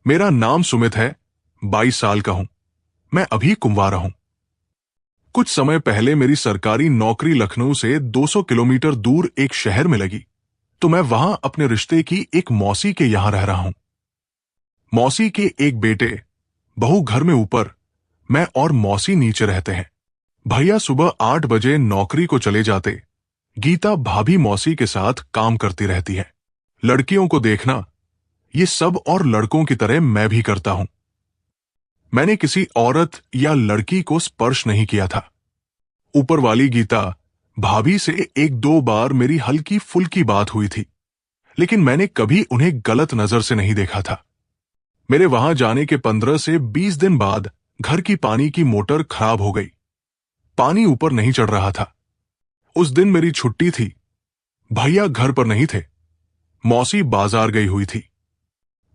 मेरा नाम सुमित है, 22 साल का हूं। मैं अभी कुंवारा हूं। कुछ समय पहले मेरी सरकारी नौकरी लखनऊ से 200 किलोमीटर दूर एक शहर में लगी, तो मैं वहां अपने रिश्ते की एक मौसी के यहां रह रहा हूं। मौसी के एक बेटे, बहू घर में ऊपर, मैं और मौसी नीचे रहते हैं। भैया सुबह 8 बजे नौकरी को चले जाते। गीता भाभी मौसी के साथ काम करती रहती है। लड़कियों को देखना, ये सब और लड़कों की तरह मैं भी करता हूं। मैंने किसी औरत या लड़की को स्पर्श नहीं किया था। ऊपर वाली गीता भाभी से 1-2 बार मेरी हल्की फुल्की बात हुई थी, लेकिन मैंने कभी उन्हें गलत नजर से नहीं देखा था। मेरे वहां जाने के 15 से 20 दिन बाद घर की पानी की मोटर खराब हो गई। पानी ऊपर नहीं चढ़ रहा था। उस दिन मेरी छुट्टी थी। भैया घर पर नहीं थे। मौसी बाजार गई हुई थी।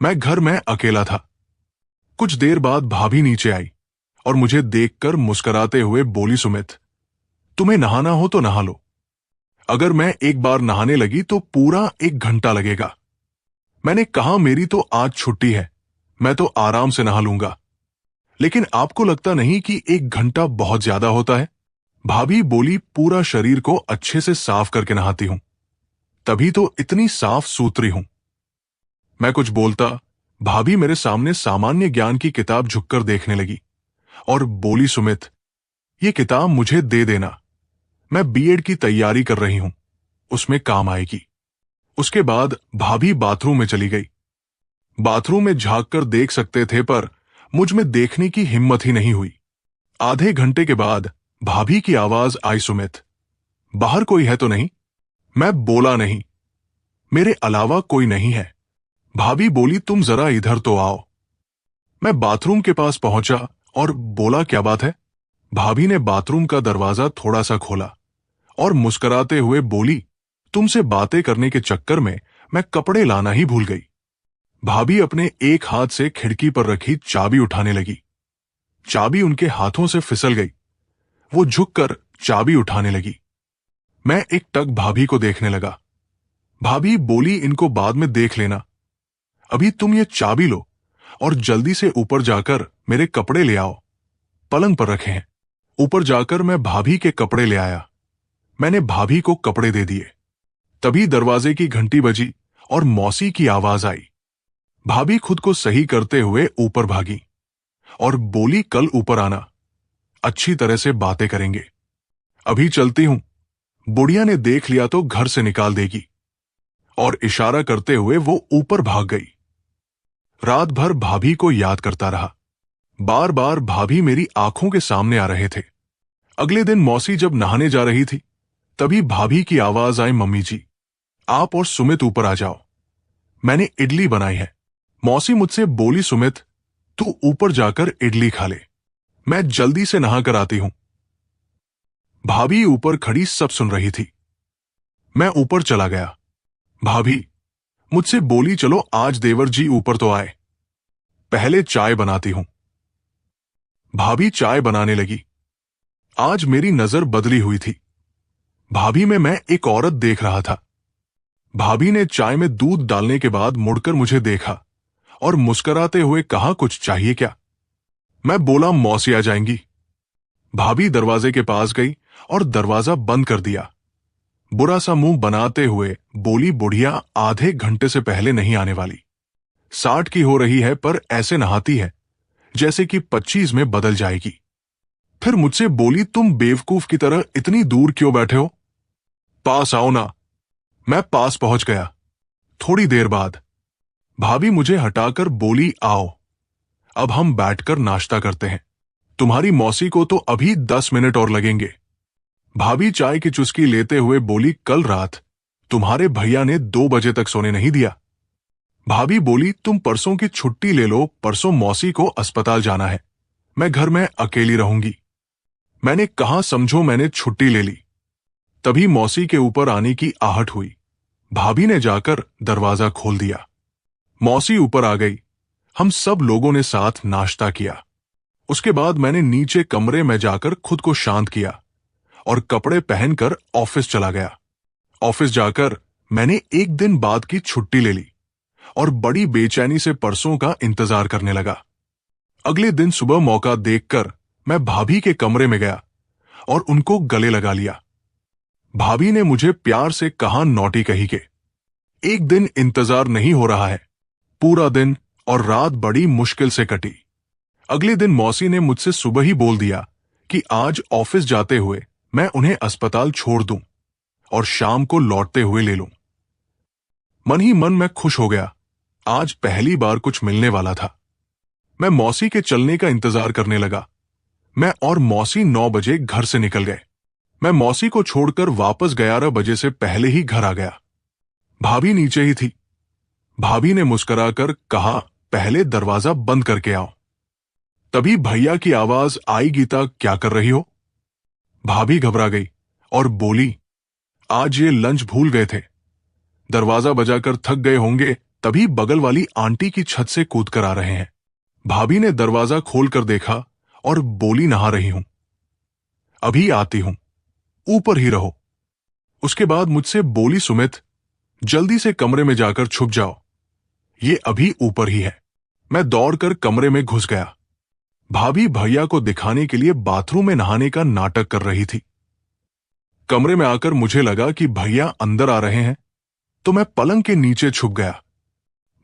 मैं घर में अकेला था। कुछ देर बाद भाभी नीचे आई और मुझे देखकर मुस्कुराते हुए बोली, सुमित, तुम्हें नहाना हो तो नहा लो। अगर मैं एक बार नहाने लगी तो पूरा 1 घंटा लगेगा। मैंने कहा, मेरी तो आज छुट्टी है, मैं तो आराम से नहा लूंगा। लेकिन आपको लगता नहीं कि 1 घंटा बहुत ज्यादा होता है? भाभी बोली, पूरा शरीर को अच्छे से साफ करके नहाती हूं, तभी तो इतनी साफ सुथरी हूं। मैं कुछ बोलता, भाभी मेरे सामने सामान्य ज्ञान की किताब झुककर देखने लगी और बोली, सुमित, ये किताब मुझे दे देना, मैं बीएड की तैयारी कर रही हूं, उसमें काम आएगी। उसके बाद भाभी बाथरूम में चली गई। बाथरूम में झांक कर देख सकते थे, पर मुझ में देखने की हिम्मत ही नहीं हुई। आधे घंटे के बाद भाभी की आवाज आई, सुमित, बाहर कोई है तो नहीं? मैं बोला, नहीं, मेरे अलावा कोई नहीं है। भाभी बोली, तुम जरा इधर तो आओ। मैं बाथरूम के पास पहुंचा और बोला, क्या बात है? भाभी ने बाथरूम का दरवाजा थोड़ा सा खोला और मुस्कुराते हुए बोली, तुमसे बातें करने के चक्कर में मैं कपड़े लाना ही भूल गई। भाभी अपने एक हाथ से खिड़की पर रखी चाबी उठाने लगी। चाबी उनके हाथों से फिसल गई। वो झुककर चाबी उठाने लगी। मैं एक टक भाभी को देखने लगा। भाभी बोली, इनको बाद में देख लेना, अभी तुम ये चाबी लो और जल्दी से ऊपर जाकर मेरे कपड़े ले आओ, पलंग पर रखे हैं। ऊपर जाकर मैं भाभी के कपड़े ले आया। मैंने भाभी को कपड़े दे दिए। तभी दरवाजे की घंटी बजी और मौसी की आवाज आई। भाभी खुद को सही करते हुए ऊपर भागी और बोली, कल ऊपर आना, अच्छी तरह से बातें करेंगे। अभी चलती हूं, बुढ़िया ने देख लिया तो घर से निकाल देगी। और इशारा करते हुए वो ऊपर भाग गई। रात भर भाभी को याद करता रहा। बार बार भाभी मेरी आंखों के सामने आ रहे थे। अगले दिन मौसी जब नहाने जा रही थी, तभी भाभी की आवाज आई, मम्मी जी, आप और सुमित ऊपर आ जाओ, मैंने इडली बनाई है। मौसी मुझसे बोली, सुमित, तू ऊपर जाकर इडली खा ले, मैं जल्दी से नहा कर आती हूं। भाभी ऊपर खड़ी सब सुन रही थी। मैं ऊपर चला गया। भाभी मुझसे बोली, चलो आज देवर जी ऊपर तो आए, पहले चाय बनाती हूं। भाभी चाय बनाने लगी। आज मेरी नजर बदली हुई थी। भाभी में मैं एक औरत देख रहा था। भाभी ने चाय में दूध डालने के बाद मुड़कर मुझे देखा और मुस्कुराते हुए कहा, कुछ चाहिए क्या? मैं बोला, मौसी आ जाएंगी। भाभी दरवाजे के पास गई और दरवाजा बंद कर दिया। बुरा सा मुंह बनाते हुए बोली, बुढ़िया आधे घंटे से पहले नहीं आने वाली। 60 की हो रही है, पर ऐसे नहाती है जैसे कि 25 में बदल जाएगी। फिर मुझसे बोली, तुम बेवकूफ की तरह इतनी दूर क्यों बैठे हो? पास आओ ना। मैं पास पहुंच गया। थोड़ी देर बाद भाभी मुझे हटाकर बोली, आओ, अब हम बैठकर नाश्ता करते हैं। तुम्हारी मौसी को तो अभी 10 मिनट और लगेंगे। भाभी चाय की चुस्की लेते हुए बोली, कल रात तुम्हारे भैया ने 2 बजे तक सोने नहीं दिया। भाभी बोली, तुम परसों की छुट्टी ले लो, परसों मौसी को अस्पताल जाना है, मैं घर में अकेली रहूंगी। मैंने कहा, समझो मैंने छुट्टी ले ली। तभी मौसी के ऊपर आने की आहट हुई। भाभी ने जाकर दरवाजा खोल दिया। मौसी ऊपर आ गई। हम सब लोगों ने साथ नाश्ता किया। उसके बाद मैंने नीचे कमरे में जाकर खुद को शांत किया और कपड़े पहनकर ऑफिस चला गया। ऑफिस जाकर मैंने 1 दिन बाद की छुट्टी ले ली और बड़ी बेचैनी से परसों का इंतजार करने लगा। अगले दिन सुबह मौका देखकर मैं भाभी के कमरे में गया और उनको गले लगा लिया। भाभी ने मुझे प्यार से कहा, नौटी कही के एक दिन इंतजार नहीं हो रहा है। पूरा दिन और रात बड़ी मुश्किल से कटी। अगले दिन मौसी ने मुझसे सुबह ही बोल दिया कि आज ऑफिस जाते हुए मैं उन्हें अस्पताल छोड़ दूं और शाम को लौटते हुए ले लूं। मन ही मन मैं खुश हो गया। आज पहली बार कुछ मिलने वाला था। मैं मौसी के चलने का इंतजार करने लगा। मैं और मौसी 9 बजे घर से निकल गए। मैं मौसी को छोड़कर वापस 11 बजे से पहले ही घर आ गया। भाभी नीचे ही थी। भाभी ने मुस्कुराकर कहा, पहले दरवाजा बंद करके आओ। तभी भैया की आवाज आई, गीता क्या कर रही हो? भाभी घबरा गई और बोली, आज ये लंच भूल गए थे। दरवाजा बजाकर थक गए होंगे, तभी बगल वाली आंटी की छत से कूदकर आ रहे हैं। भाभी ने दरवाजा खोलकर देखा और बोली, नहा रही हूं, अभी आती हूं, ऊपर ही रहो। उसके बाद मुझसे बोली, सुमित जल्दी से कमरे में जाकर छुप जाओ, ये अभी ऊपर ही है। मैं दौड़कर कमरे में घुस गया। भाभी भैया को दिखाने के लिए बाथरूम में नहाने का नाटक कर रही थी। कमरे में आकर मुझे लगा कि भैया अंदर आ रहे हैं, तो मैं पलंग के नीचे छुप गया।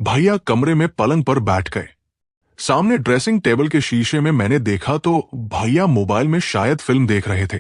भैया कमरे में पलंग पर बैठ गए। सामने ड्रेसिंग टेबल के शीशे में मैंने देखा तो भैया मोबाइल में शायद फिल्म देख रहे थे।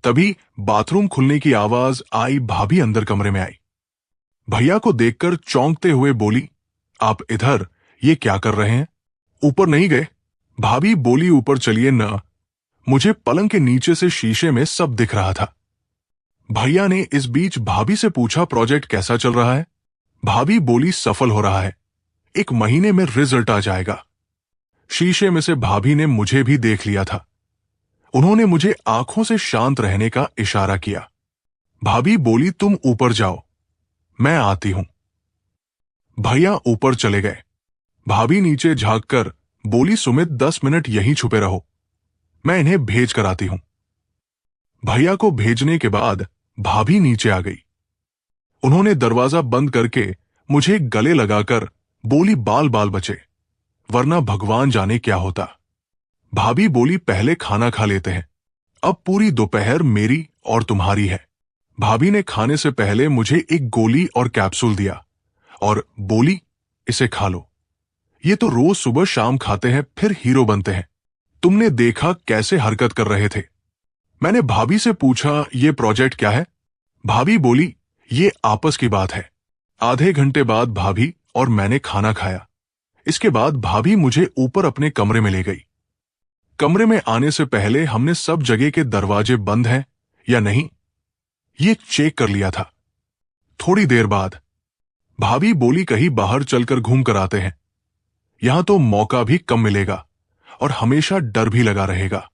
तभी बाथरूम खुलने की आवाज आई। भाभी अंदर कमरे में आई। भैया को देखकर चौंकते हुए बोली, आप इधर ये क्या कर रहे हैं? ऊपर नहीं गए? भाभी बोली, ऊपर चलिए न। मुझे पलंग के नीचे से शीशे में सब दिख रहा था। भैया ने इस बीच भाभी से पूछा, प्रोजेक्ट कैसा चल रहा है? भाभी बोली, सफल हो रहा है, 1 महीने में रिजल्ट आ जाएगा। शीशे में से भाभी ने मुझे भी देख लिया था। उन्होंने मुझे आंखों से शांत रहने का इशारा किया। भाभी बोली, तुम ऊपर जाओ, मैं आती हूं। भैया ऊपर चले गए। भाभी नीचे झांककर बोली, सुमित 10 मिनट यहीं छुपे रहो, मैं इन्हें भेज कर आती हूं। भैया को भेजने के बाद भाभी नीचे आ गई। उन्होंने दरवाजा बंद करके मुझे गले लगाकर बोली, बाल बाल बचे, वरना भगवान जाने क्या होता। भाभी बोली, पहले खाना खा लेते हैं, अब पूरी दोपहर मेरी और तुम्हारी है। भाभी ने खाने से पहले मुझे एक गोली और कैप्सूल दिया और बोली, इसे खा लो, ये तो रोज सुबह शाम खाते हैं फिर हीरो बनते हैं। तुमने देखा कैसे हरकत कर रहे थे। मैंने भाभी से पूछा, ये प्रोजेक्ट क्या है? भाभी बोली, ये आपस की बात है। आधे घंटे बाद भाभी और मैंने खाना खाया। इसके बाद भाभी मुझे ऊपर अपने कमरे में ले गई। कमरे में आने से पहले हमने सब जगह के दरवाजे बंद हैं या नहीं, ये चेक कर लिया था। थोड़ी देर बाद भाभी बोली, कहीं बाहर चलकर घूम कर आते हैं, यहां तो मौका भी कम मिलेगा और हमेशा डर भी लगा रहेगा।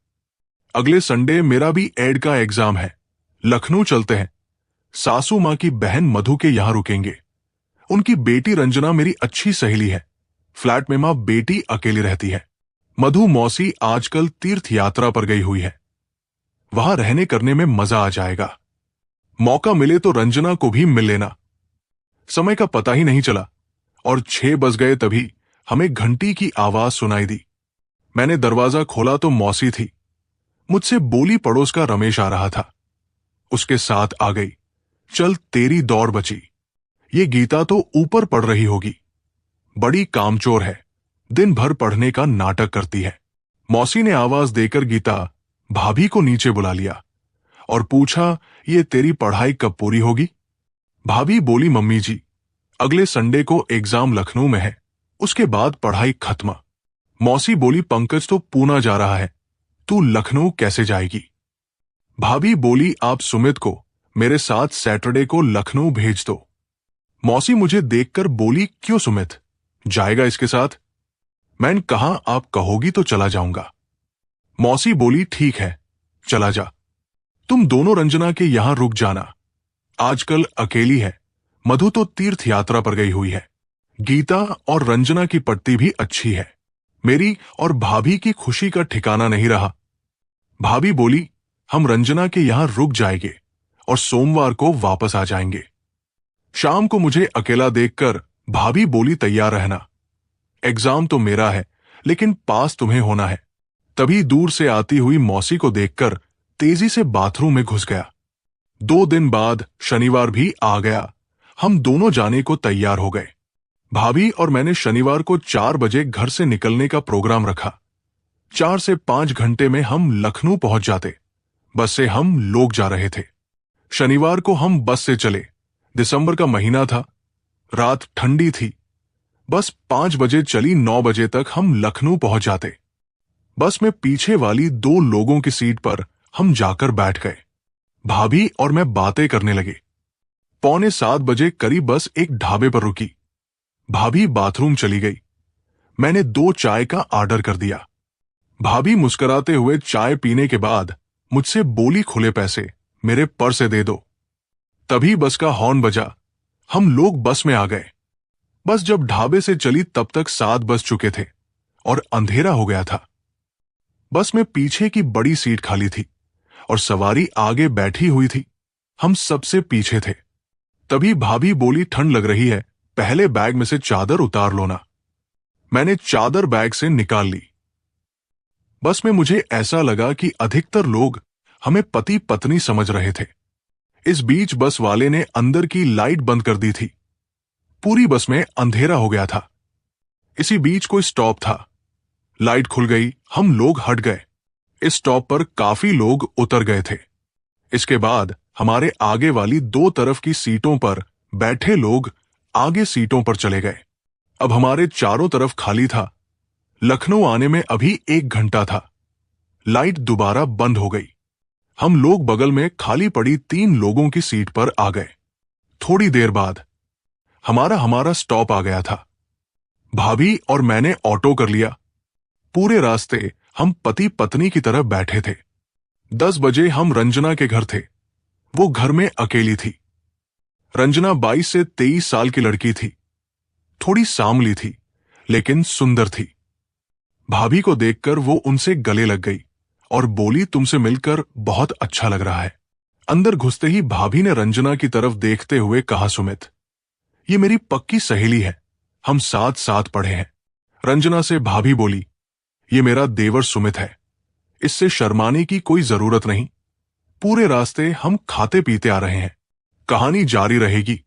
अगले संडे मेरा भी एड का एग्जाम है, लखनऊ चलते हैं। सासू मां की बहन मधु के यहां रुकेंगे। उनकी बेटी रंजना मेरी अच्छी सहेली है। फ्लैट में मां बेटी अकेली रहती है। मधु मौसी आजकल तीर्थ यात्रा पर गई हुई है, वहां रहने करने में मजा आ जाएगा। मौका मिले तो रंजना को भी मिल लेना। समय का पता ही नहीं चला और 6 बज गए तभी हमें घंटी की आवाज सुनाई दी। मैंने दरवाजा खोला तो मौसी थी। मुझसे बोली, पड़ोस का रमेश आ रहा था। उसके साथ आ गई, चल तेरी दौड़ बची, ये गीता तो ऊपर पढ़ रही होगी, बड़ी कामचोर है, दिन भर पढ़ने का नाटक करती है। मौसी ने आवाज देकर गीता भाभी को नीचे बुला लिया और पूछा, ये तेरी पढ़ाई कब पूरी होगी? भाभी बोली, मम्मी जी अगले संडे को एग्जाम लखनऊ में है, उसके बाद पढ़ाई खत्म। मौसी बोली, पंकज तो पूना जा रहा है, तू लखनऊ कैसे जाएगी? भाभी बोली, आप सुमित को मेरे साथ सैटरडे को लखनऊ भेज दो। मौसी मुझे देखकर बोली, क्यों सुमित जाएगा इसके साथ? मैंने कहा, आप कहोगी तो चला जाऊंगा। मौसी बोली, ठीक है चला जा, तुम दोनों रंजना के यहां रुक जाना, आजकल अकेली है, मधु तो तीर्थ यात्रा पर गई हुई है। गीता और रंजना की पट्टी भी अच्छी है। मेरी और भाभी की खुशी का ठिकाना नहीं रहा। भाभी बोली, हम रंजना के यहां रुक जाएंगे और सोमवार को वापस आ जाएंगे। शाम को मुझे अकेला देखकर भाभी बोली, तैयार रहना, एग्जाम तो मेरा है लेकिन पास तुम्हें होना है। तभी दूर से आती हुई मौसी को देखकर तेजी से बाथरूम में घुस गया। 2 दिन बाद शनिवार भी आ गया। हम दोनों जाने को तैयार हो गए। भाभी और मैंने शनिवार को 4 बजे घर से निकलने का प्रोग्राम रखा। 4 से 5 घंटे में हम लखनऊ पहुंच जाते। बस से हम लोग जा रहे थे। शनिवार को हम बस से चले। दिसंबर का महीना था, रात ठंडी थी। बस 5 बजे चली, 9 बजे तक हम लखनऊ पहुंच जाते। बस में पीछे वाली 2 लोगों की सीट पर हम जाकर बैठ गए। भाभी और मैं बातें करने लगे। 6:45 करीब बस एक ढाबे पर रुकी। भाभी बाथरूम चली गई। मैंने 2 चाय का ऑर्डर कर दिया। भाभी मुस्कुराते हुए चाय पीने के बाद मुझसे बोली, खुले पैसे मेरे पर्स से दे दो। तभी बस का हॉर्न बजा। हम लोग बस में आ गए। बस जब ढाबे से चली तब तक 7 बज चुके थे और अंधेरा हो गया था। बस में पीछे की बड़ी सीट खाली थी और सवारी आगे बैठी हुई थी। हम सबसे पीछे थे। तभी भाभी बोली, ठंड लग रही है, पहले बैग में से चादर उतार लो ना। मैंने चादर बैग से निकाल ली। बस में मुझे ऐसा लगा कि अधिकतर लोग हमें पति पत्नी समझ रहे थे। इस बीच बस वाले ने अंदर की लाइट बंद कर दी थी। पूरी बस में अंधेरा हो गया था। इसी बीच कोई स्टॉप था। लाइट खुल गई, हम लोग हट गए। इस स्टॉप पर काफी लोग उतर गए थे। इसके बाद हमारे आगे वाली 2 तरफ की सीटों पर बैठे लोग आगे सीटों पर चले गए। अब हमारे चारों तरफ खाली था। लखनऊ आने में अभी 1 घंटा था। लाइट दोबारा बंद हो गई। हम लोग बगल में खाली पड़ी 3 लोगों की सीट पर आ गए। थोड़ी देर बाद हमारा स्टॉप आ गया था। भाभी और मैंने ऑटो कर लिया। पूरे रास्ते हम पति पत्नी की तरह बैठे थे। 10 बजे हम रंजना के घर थे। वो घर में अकेली थी। रंजना 22 से 23 साल की लड़की थी। थोड़ी सांवली थी लेकिन सुंदर थी। भाभी को देखकर वो उनसे गले लग गई और बोली, तुमसे मिलकर बहुत अच्छा लग रहा है। अंदर घुसते ही भाभी ने रंजना की तरफ देखते हुए कहा, सुमित, ये मेरी पक्की सहेली है, हम साथ साथ पढ़े हैं। रंजना से भाभी बोली, ये मेरा देवर सुमित है, इससे शर्माने की कोई जरूरत नहीं। पूरे रास्ते हम खाते पीते आ रहे हैं, कहानी जारी रहेगी।